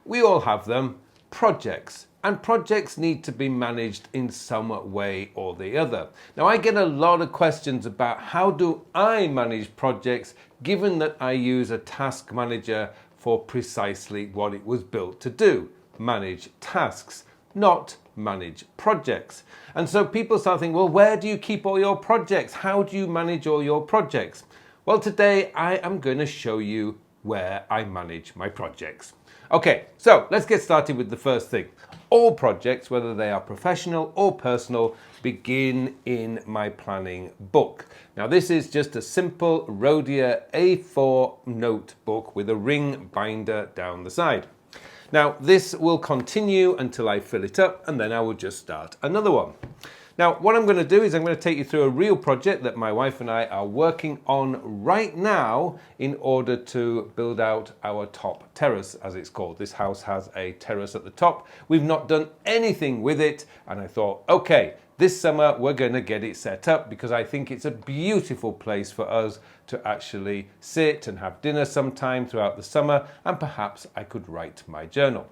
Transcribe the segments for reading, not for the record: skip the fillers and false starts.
We all have them, projects. And projects need to be managed in some way or the other. Now, I get a lot of questions about how do I manage projects given that I use a task manager for precisely what it was built to do, manage tasks, not manage projects. And so people start thinking, well, where do you keep all your projects? How do you manage all your projects? Well, today I am going to show you where I manage my projects. Okay, so let's get started with the first thing. All projects, whether they are professional or personal, begin in my planning book. Now, this is just a simple Rhodia A4 notebook with a ring binder down the side. Now, this will continue until I fill it up, and then I will just start another one. Now, what I'm going to do is I'm going to take you through a real project that my wife and I are working on right now in order to build out our top terrace, as it's called. This house has a terrace at the top. We've not done anything with it, and I thought, okay, this summer we're going to get it set up because I think it's a beautiful place for us to actually sit and have dinner sometime throughout the summer, and perhaps I could write my journal.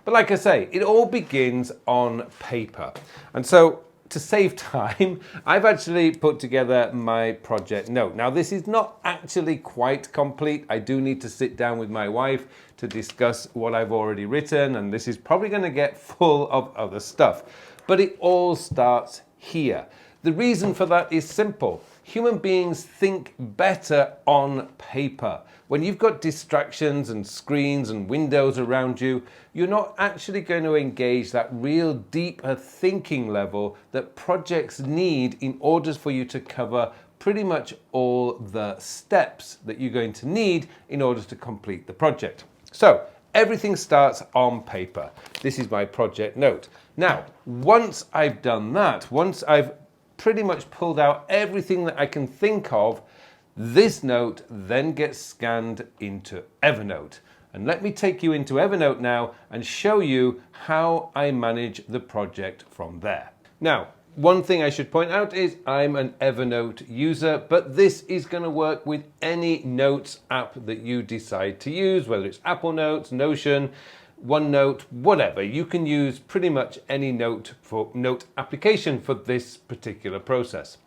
But like I say, it all begins on paper. And so to save time, I've actually put together my project note. Now, this is not actually quite complete. I do need to sit down with my wife to discuss what I've already written, and this is probably going to get full of other stuff. But it all starts here. The reason for that is simple. Human beings think better on paper. When you've got distractions and screens and windows around you, you're not actually going to engage that real deeper thinking level that projects need in order for you to cover pretty much all the steps that you're going to need in order to complete the project. So everything starts on paper. This is my project note. Now, once I've done that, once I've pretty much pulled out everything that I can think of, this note then gets scanned into Evernote. And let me take you into Evernote now and show you how I manage the project from there. Now, one thing I should point out is I'm an Evernote user, but this is going to work with any notes app that you decide to use, whether it's Apple Notes, Notion, OneNote, whatever. You can use pretty much any note application for this particular process.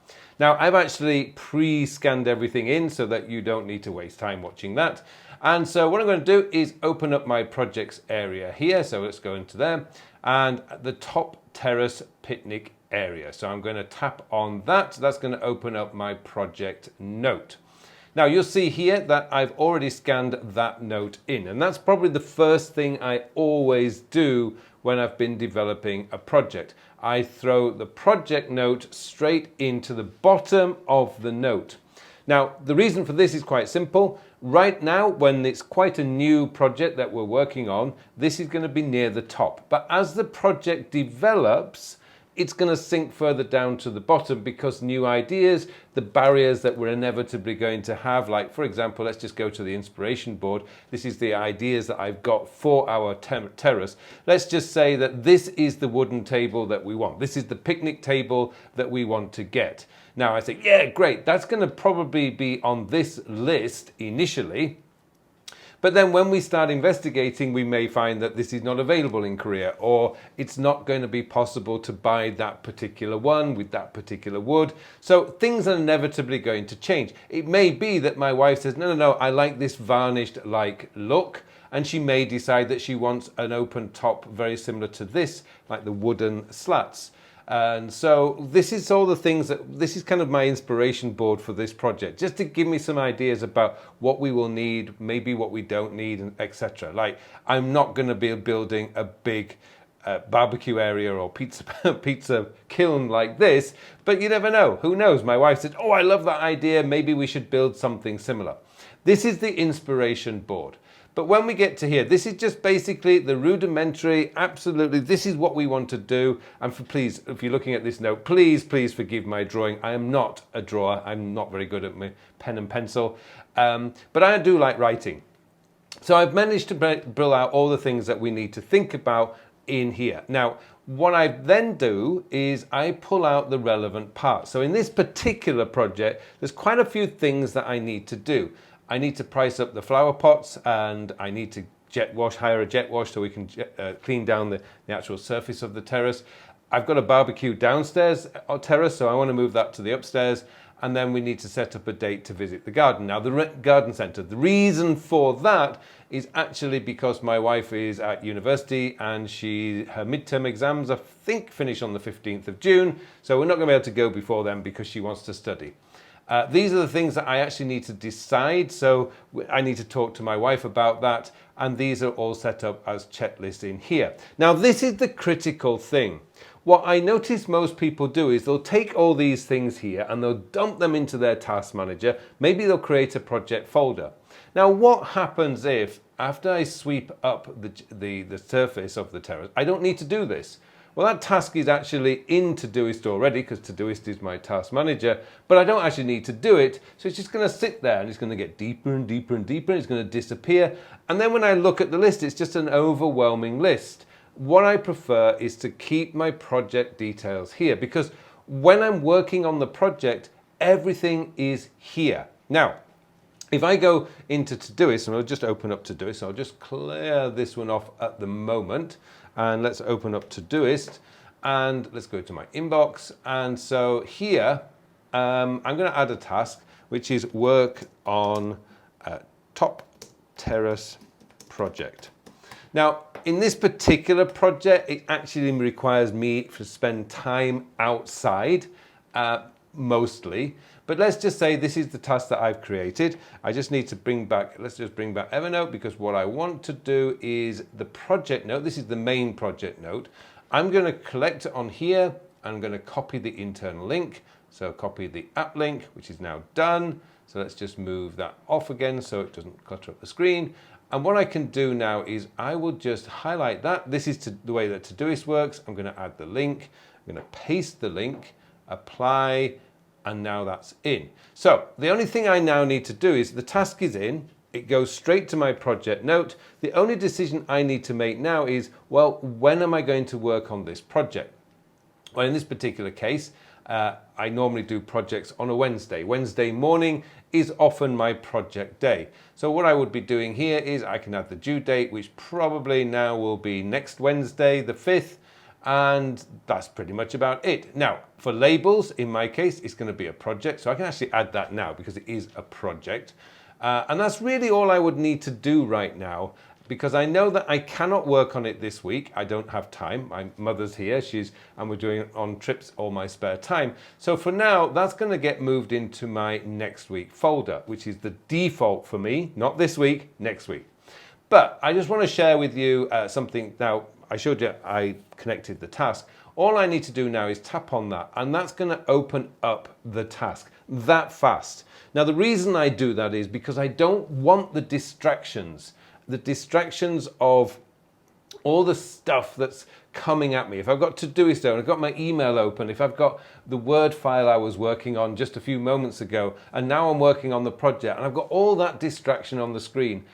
Now, I've actually pre-scanned everything in so that you don't need to waste time watching that. And so what I'm going to do is open up my projects area here. So let's go into there, and the top terrace picnic area. So I'm going to tap on that. That's going to open up my project note. Now, you'll see here that I've already scanned that note in, and that's probably the first thing I always do when I've been developing a project. I throw the project note straight into the bottom of the note. Now, the reason for this is quite simple. Right now, when it's quite a new project that we're working on, this is going to be near the top. But as the project develops, it's going to sink further down to the bottom because new ideas, the barriers that we're inevitably going to have, like, for example, let's just go to the inspiration board. This is the ideas that I've got for our terrace. Let's just say that this is the wooden table that we want. This is the picnic table that we want to get. Now I think, yeah, great. That's going to probably be on this list initially. But then when we start investigating, we may find that this is not available in Korea, or it's not going to be possible to buy that particular one with that particular wood. So things are inevitably going to change. It may be that my wife says, no, I like this varnished like look. And she may decide that she wants an open top very similar to this, like the wooden slats. And so this is all the things this is kind of my inspiration board for this project, just to give me some ideas about what we will need, maybe what we don't need, and etc. Like, I'm not going to be building a big barbecue area or pizza kiln like this, but you never know. Who knows? My wife said, oh, I love that idea. Maybe we should build something similar. This is the inspiration board. But when we get to here, this is just basically the rudimentary, absolutely, this is what we want to do. And please, if you're looking at this note, please forgive my drawing. I am not a drawer. I'm not very good at my pen and pencil. But I do like writing. So I've managed to build out all the things that we need to think about in here. Now, what I then do is I pull out the relevant parts. So in this particular project, there's quite a few things that I need to do. I need to price up the flower pots, and I need to jet wash, hire a jet wash so we can clean down the actual surface of the terrace. I've got a barbecue downstairs or terrace, so I want to move that to the upstairs. And then we need to set up a date to visit the garden. Now, the garden centre, the reason for that is actually because my wife is at university and her midterm exams, I think, finish on the 15th of June. So we're not going to be able to go before then because she wants to study. These are the things that I actually need to decide. So I need to talk to my wife about that. And these are all set up as checklists in here. Now, this is the critical thing. What I notice most people do is they'll take all these things here and they'll dump them into their task manager. Maybe they'll create a project folder. Now, what happens if, after I sweep up the surface of the terrace, I don't need to do this? Well, that task is actually in Todoist already because Todoist is my task manager, but I don't actually need to do it. So it's just going to sit there and it's going to get deeper and deeper and deeper. And it's going to disappear. And then when I look at the list, it's just an overwhelming list. What I prefer is to keep my project details here because when I'm working on the project, everything is here. Now, if I go into Todoist, and I'll just open up Todoist, so I'll just clear this one off at the moment, and let's open up Todoist, and let's go to my inbox. And so here, I'm going to add a task, which is work on top terrace project. Now, in this particular project, it actually requires me to spend time outside, mostly. But let's just say this is the task that I've created. I just need to let's just bring back Evernote because what I want to do is the project note. This is the main project note. I'm going to collect it on here. I'm going to copy the internal link. So copy the app link, which is now done. So let's just move that off again so it doesn't clutter up the screen. And what I can do now is I will just highlight that. This is the way that Todoist works. I'm going to add the link. I'm going to paste the link, apply, and now that's in. So the only thing I now need to do is the task is in. It goes straight to my project note. The only decision I need to make now is, well, when am I going to work on this project? Well, in this particular case, I normally do projects on a Wednesday. Wednesday morning is often my project day. So what I would be doing here is I can add the due date, which probably now will be next Wednesday, the 5th, and that's pretty much about it. Now, for labels, in my case, it's going to be a project, so I can actually add that now because it is a project. And that's really all I would need to do right now, because I know that I cannot work on it this week. I don't have time. My mother's here, and we're doing it on trips all my spare time. So for now, that's going to get moved into my next week folder, which is the default for me, not this week, next week. But I just want to share with you something. Now, I showed you I connected the task. All I need to do now is tap on that, and that's going to open up the task that fast. Now, the reason I do that is because I don't want the distractions of all the stuff that's coming at me. If I've got Todoist and I've got my email open, if I've got the Word file I was working on just a few moments ago, and now I'm working on the project, and I've got all that distraction on the screen,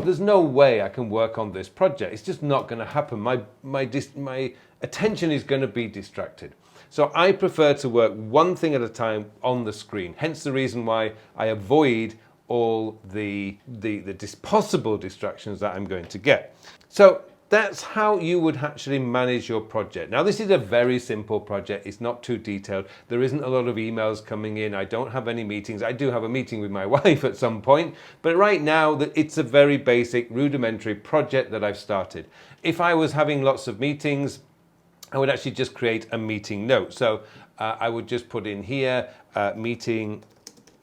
there's no way I can work on this project. It's just not going to happen. My attention is going to be distracted. So I prefer to work one thing at a time on the screen. Hence the reason why I avoid all the possible distractions that I'm going to get. So that's how you would actually manage your project. Now, this is a very simple project. It's not too detailed. There isn't a lot of emails coming in. I don't have any meetings. I do have a meeting with my wife at some point, but right now it's a very basic, rudimentary project that I've started. If I was having lots of meetings, I would actually just create a meeting note. So I would just put in here, meeting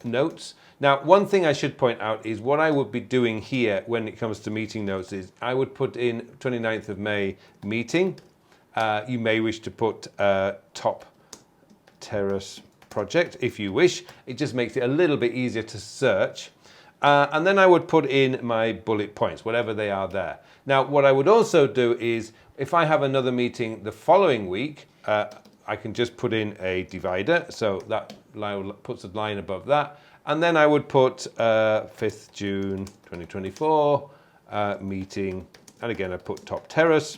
notes. Now, one thing I should point out is what I would be doing here when it comes to meeting notes is I would put in 29th of May meeting. You may wish to put top terrace project if you wish. It just makes it a little bit easier to search. And then I would put in my bullet points, whatever they are there. Now, what I would also do is if I have another meeting the following week, I can just put in a divider. So that line puts a line above that. And then I would put 5th June 2024 meeting. And again, I put top terrace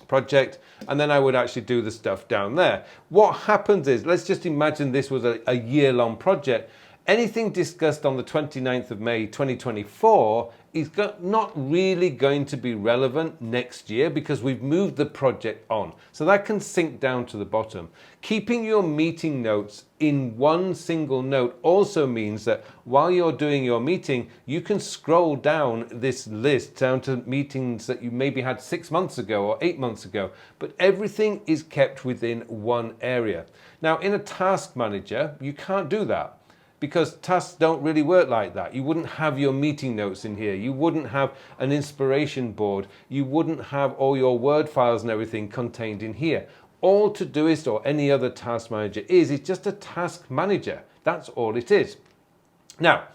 project. And then I would actually do the stuff down there. What happens is, let's just imagine this was a year-long project. Anything discussed on the 29th of May 2024 is not really going to be relevant next year because we've moved the project on. So that can sink down to the bottom. Keeping your meeting notes in one single note also means that while you're doing your meeting, you can scroll down this list down to meetings that you maybe had 6 months ago or 8 months ago, but everything is kept within one area. Now, in a task manager, you can't do that, because tasks don't really work like that. You wouldn't have your meeting notes in here. You wouldn't have an inspiration board. You wouldn't have all your Word files and everything contained in here. All Todoist or any other task manager is just a task manager. That's all it is. Now,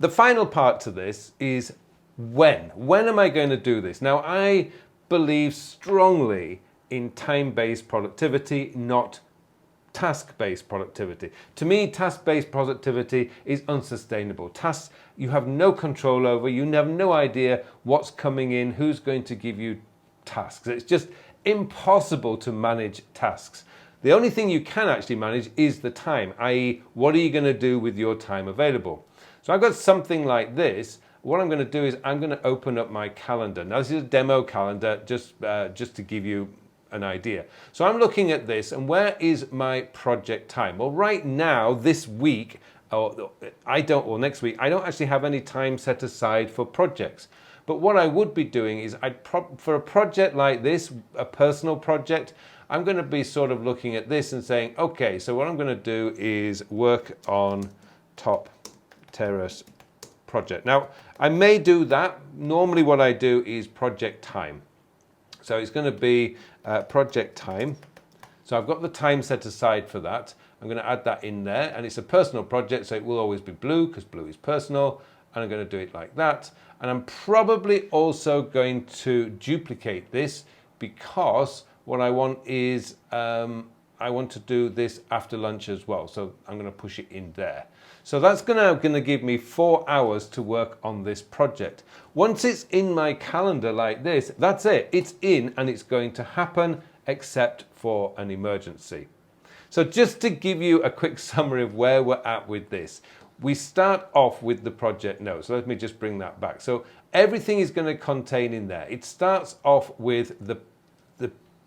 the final part to this is when. When am I going to do this? Now, I believe strongly in time-based productivity, not task-based productivity. To me, task-based productivity is unsustainable. Tasks you have no control over, you have no idea what's coming in, who's going to give you tasks. It's just impossible to manage tasks. The only thing you can actually manage is the time, i.e. what are you going to do with your time available? So I've got something like this. What I'm going to do is I'm going to open up my calendar. Now this is a demo calendar just to give you an idea. So I'm looking at this, and where is my project time? Well, right now, this week, or next week, I don't actually have any time set aside for projects. But what I would be doing is, for a project like this, a personal project, I'm going to be sort of looking at this and saying, okay, so what I'm going to do is work on top terrace project. Now, I may do that. Normally what I do is project time. So it's going to be project time. So I've got the time set aside for that. I'm going to add that in there, and it's a personal project, so it will always be blue because blue is personal, and I'm going to do it like that. And I'm probably also going to duplicate this because what I want is I want to do this after lunch as well. So I'm going to push it in there. So that's going to give me 4 hours to work on this project. Once it's in my calendar like this, that's it. It's in and it's going to happen except for an emergency. So just to give you a quick summary of where we're at with this, we start off with the project note. So let me just bring that back. So everything is going to contain in there. It starts off with the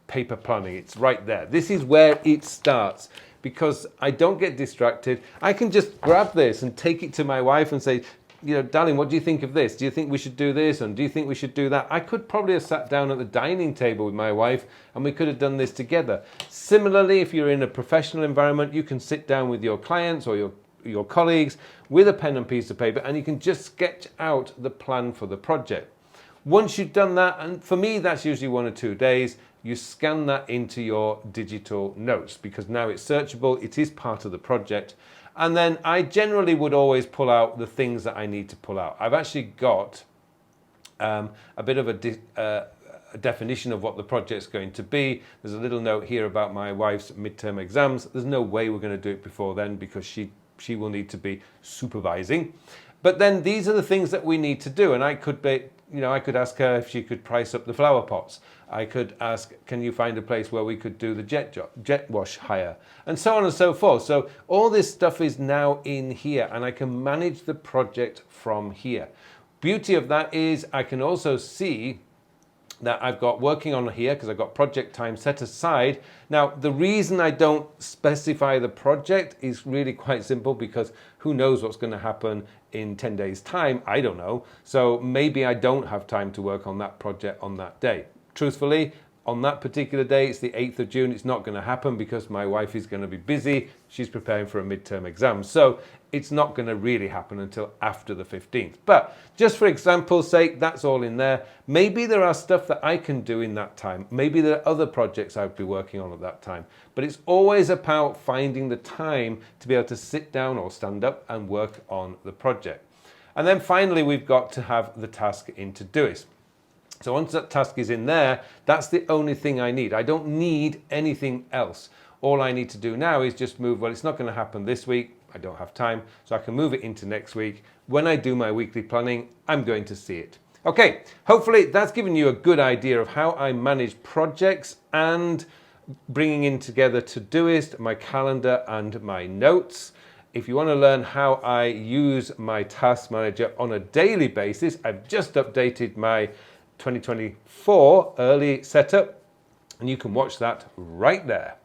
paper planning. It's right there. This is where it starts. Because I don't get distracted, I can just grab this and take it to my wife and say, you know, darling, what do you think of this? Do you think we should do this? And do you think we should do that? I could probably have sat down at the dining table with my wife and we could have done this together. Similarly, if you're in a professional environment, you can sit down with your clients or your colleagues with a pen and piece of paper, and you can just sketch out the plan for the project. Once you've done that, and for me, that's usually 1 or 2 days, you scan that into your digital notes because now it's searchable, it is part of the project. And then I generally would always pull out the things that I need to pull out. I've actually got a bit of a definition of what the project's going to be. There's a little note here about my wife's midterm exams. There's no way we're going to do it before then because she will need to be supervising. But then these are the things that we need to do, and I could ask her if she could price up the flower pots. I could ask, can you find a place where we could do the jet wash hire? And so on and so forth. So all this stuff is now in here, and I can manage the project from here. Beauty of that is I can also see that I've got working on here because I've got project time set aside. Now, the reason I don't specify the project is really quite simple because who knows what's going to happen in 10 days' time? I don't know. So maybe I don't have time to work on that project on that day. Truthfully, on that particular day, it's the 8th of June, it's not going to happen because my wife is going to be busy. She's preparing for a midterm exam. So it's not going to really happen until after the 15th. But just for example's sake, that's all in there. Maybe there are stuff that I can do in that time. Maybe there are other projects I'd be working on at that time. But it's always about finding the time to be able to sit down or stand up and work on the project. And then finally, we've got to have the task in Todoist. So once that task is in there, that's the only thing I need. I don't need anything else. All I need to do now is just move, well, it's not going to happen this week. I don't have time, so I can move it into next week. When I do my weekly planning, I'm going to see it. Okay, hopefully that's given you a good idea of how I manage projects and bringing in together Todoist, my calendar and my notes. If you want to learn how I use my task manager on a daily basis, I've just updated my 2024 early setup, and you can watch that right there.